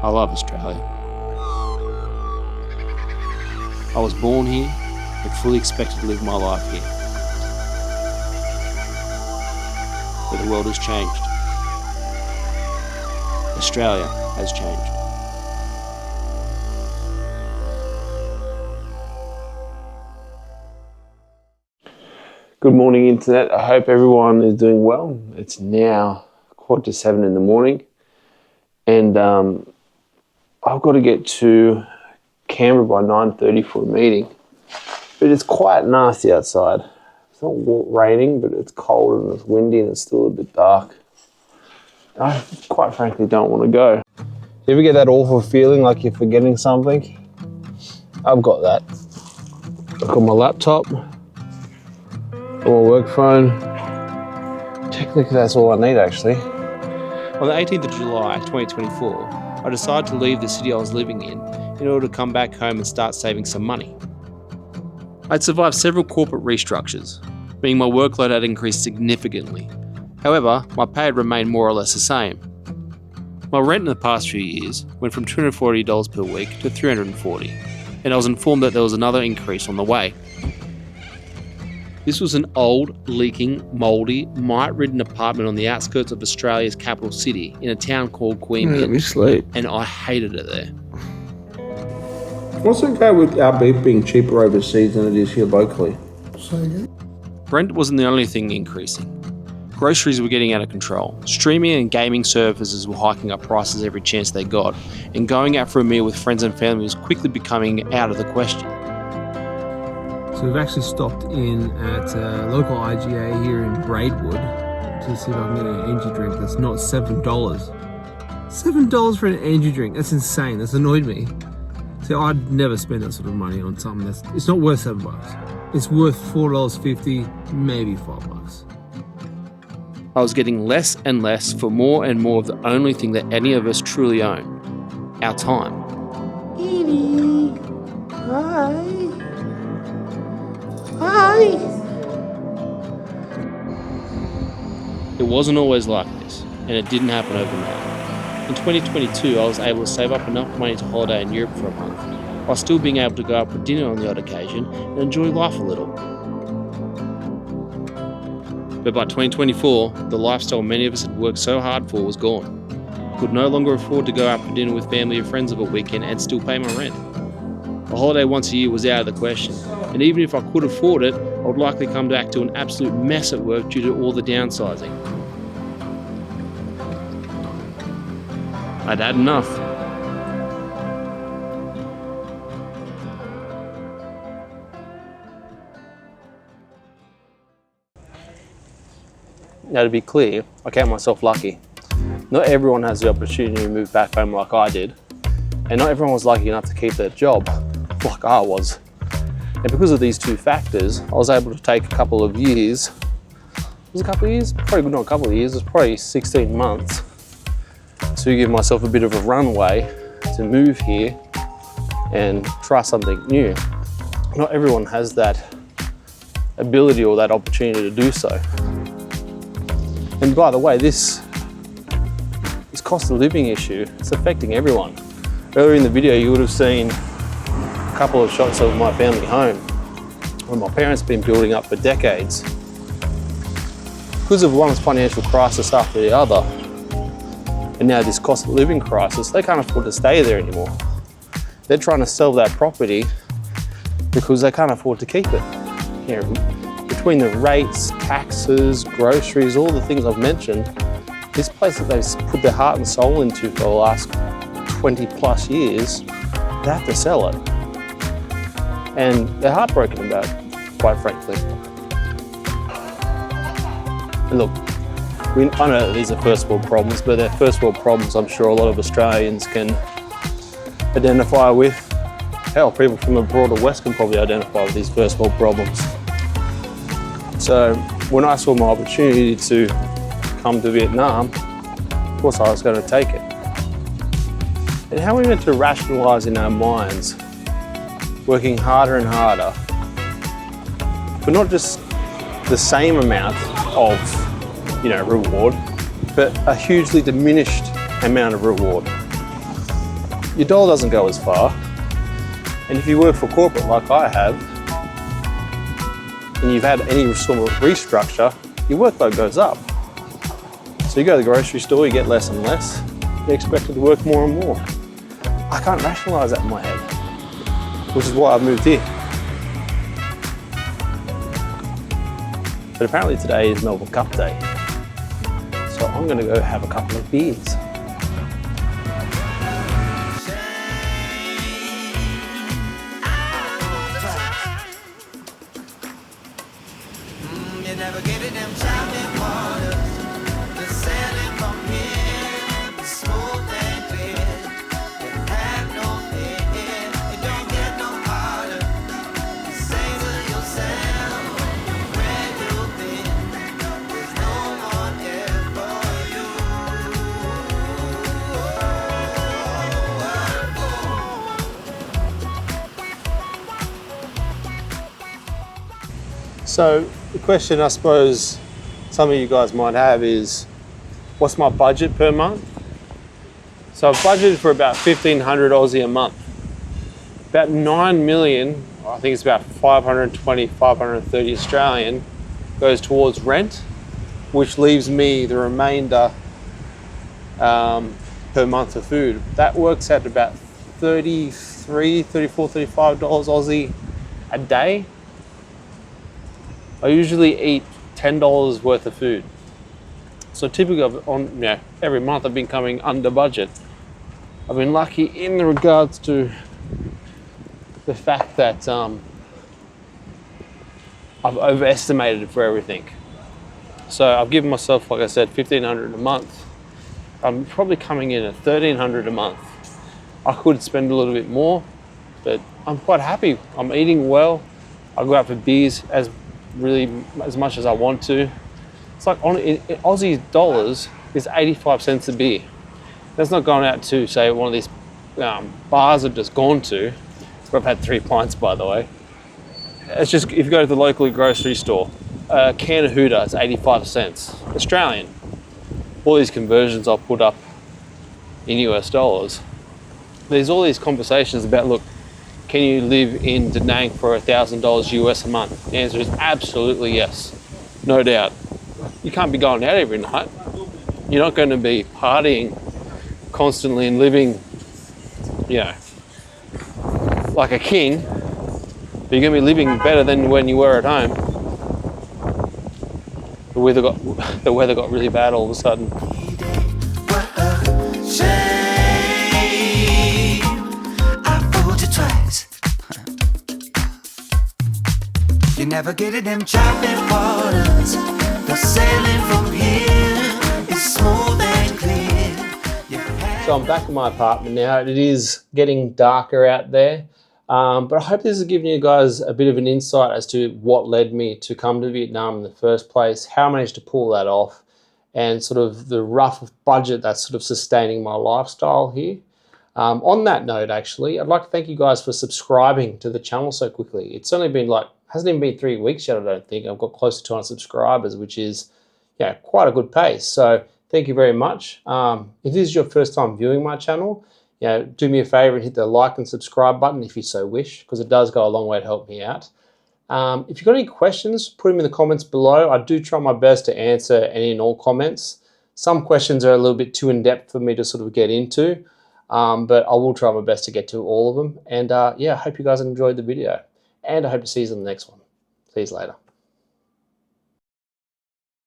I love Australia. I was born here and fully expected to live my life here. But the world has changed. Australia has changed. Good morning, Internet. I hope everyone is doing well. It's now 6:45 in the morning, and I've got to get to Canberra by 9:30 for a meeting. But it's quite nasty outside. It's not raining, but it's cold and it's windy and it's still a bit dark. I quite frankly don't want to go. You ever get that awful feeling like you're forgetting something? I've got that. I've got my laptop, my work phone. Technically that's all I need actually. On the 18th of July 2024, I decided to leave the city I was living in order to come back home and start saving some money. I'd survived several corporate restructures, meaning my workload had increased significantly. However, my pay had remained more or less the same. My rent in the past few years went from $240 per week to $340, and I was informed that there was another increase on the way. This was an old, leaking, mouldy, mite-ridden apartment on the outskirts of Australia's capital city in a town called Queanbeyan, and I hated it there. What's okay with our beef being cheaper overseas than it is here locally? Rent wasn't the only thing increasing. Groceries were getting out of control. Streaming and gaming services were hiking up prices every chance they got, and going out for a meal with friends and family was quickly becoming out of the question. So we've actually stopped in at a local IGA here in Braidwood to see if I can get an energy drink that's not $7. $7 for an energy drink, that's insane, that's annoyed me. See, I'd never spend that sort of money on something it's not worth $7. It's worth $4.50, maybe $5. I was getting less and less for more and more of the only thing that any of us truly own, our time. Edie, hi. Hi. It wasn't always like this, and it didn't happen overnight. In 2022, I was able to save up enough money to holiday in Europe for a month, while still being able to go out for dinner on the odd occasion and enjoy life a little. But by 2024, the lifestyle many of us had worked so hard for was gone. Could no longer afford to go out for dinner with family or friends of a weekend and still pay my rent. A holiday once a year was out of the question, and even if I could afford it, I would likely come back to an absolute mess at work due to all the downsizing. I'd had enough. Now, to be clear, I count myself lucky. Not everyone has the opportunity to move back home like I did, and not everyone was lucky enough to keep their job like I was. And because of these two factors, I was able to take a couple of years. It was a couple of years? Probably not a couple of years, it was probably 16 months to give myself a bit of a runway to move here and try something new. Not everyone has that ability or that opportunity to do so. And by the way, this cost of living issue, it's affecting everyone. Earlier in the video, you would have seen a couple of shots of my family home, where my parents have been building up for decades. Because of one financial crisis after the other, and now this cost of living crisis, they can't afford to stay there anymore. They're trying to sell that property because they can't afford to keep it. You know, between the rates, taxes, groceries, all the things I've mentioned, this place that they've put their heart and soul into for the last 20 plus years, they have to sell it. And they're heartbroken about it, quite frankly. And look, I know that these are first world problems, but they're first world problems I'm sure a lot of Australians can identify with. Hell, people from the broader West can probably identify with these first world problems. So when I saw my opportunity to come to Vietnam, of course I was going to take it. And how are we meant to rationalise in our minds working harder and harder for not just the same amount of, reward, but a hugely diminished amount of reward? your dollar doesn't go as far. And if you work for corporate like I have, and you've had any sort of restructure, your workload goes up. So you go to the grocery store, you get less and less, you're expected to work more and more. I can't rationalise that in my head, which is why I've moved here. But apparently today is Melbourne Cup Day. So I'm gonna go have a couple of beers. You never get it, them chopping waters. The sailing from here, the smooth and clear. You have no fear, it don't get no harder. You say to yourself, where you've been, there's no one here for you. So the question I suppose some of you guys might have is, what's my budget per month? So I've budgeted for about 1,500 Aussie a month. About 9 million, I think it's about 520, 530 Australian, goes towards rent, which leaves me the remainder per month for food. That works out to about 33, 34, 35 dollars Aussie a day. I usually eat $10 worth of food. So typically every month I've been coming under budget. I've been lucky in regards to the fact that I've overestimated for everything. So I've given myself, like I said, 1,500 a month. I'm probably coming in at 1,300 a month. I could spend a little bit more, but I'm quite happy. I'm eating well. I go out for beers as much as I want to. It's like in Aussie dollars is 85 cents a beer. That's not going out to, say, one of these bars I've just gone to, where I've had 3 pints, by the way. It's just, if you go to the local grocery store, a can of Huda is 85 cents Australian. All these conversions I'll put up in US dollars. There's all these conversations about, look, can you live in Da Nang for $1,000 US a month? The answer is absolutely yes, no doubt. You can't be going out every night. You're not going to be partying constantly and living, like a king. But you're going to be living better than when you were at home. The weather got really bad all of a sudden. What a shame, I fooled you twice. You never get it, them chopping waters. The sailing from here is smooth and clear. So I'm back in my apartment now. It is getting darker out there. But I hope this has given you guys a bit of an insight as to what led me to come to Vietnam in the first place, how I managed to pull that off, and sort of the rough budget that's sort of sustaining my lifestyle here. On that note, actually, I'd like to thank you guys for subscribing to the channel so quickly. It's only been hasn't even been 3 weeks yet, I don't think. I've got close to 200 subscribers, which is quite a good pace. So thank you very much. If this is your first time viewing my channel, do me a favor and hit the like and subscribe button if you so wish, because it does go a long way to help me out. If you've got any questions, put them in the comments below. I do try my best to answer any and all comments. Some questions are a little bit too in-depth for me to sort of get into, but I will try my best to get to all of them. And I hope you guys enjoyed the video, and I hope to see you in the next one. See you later.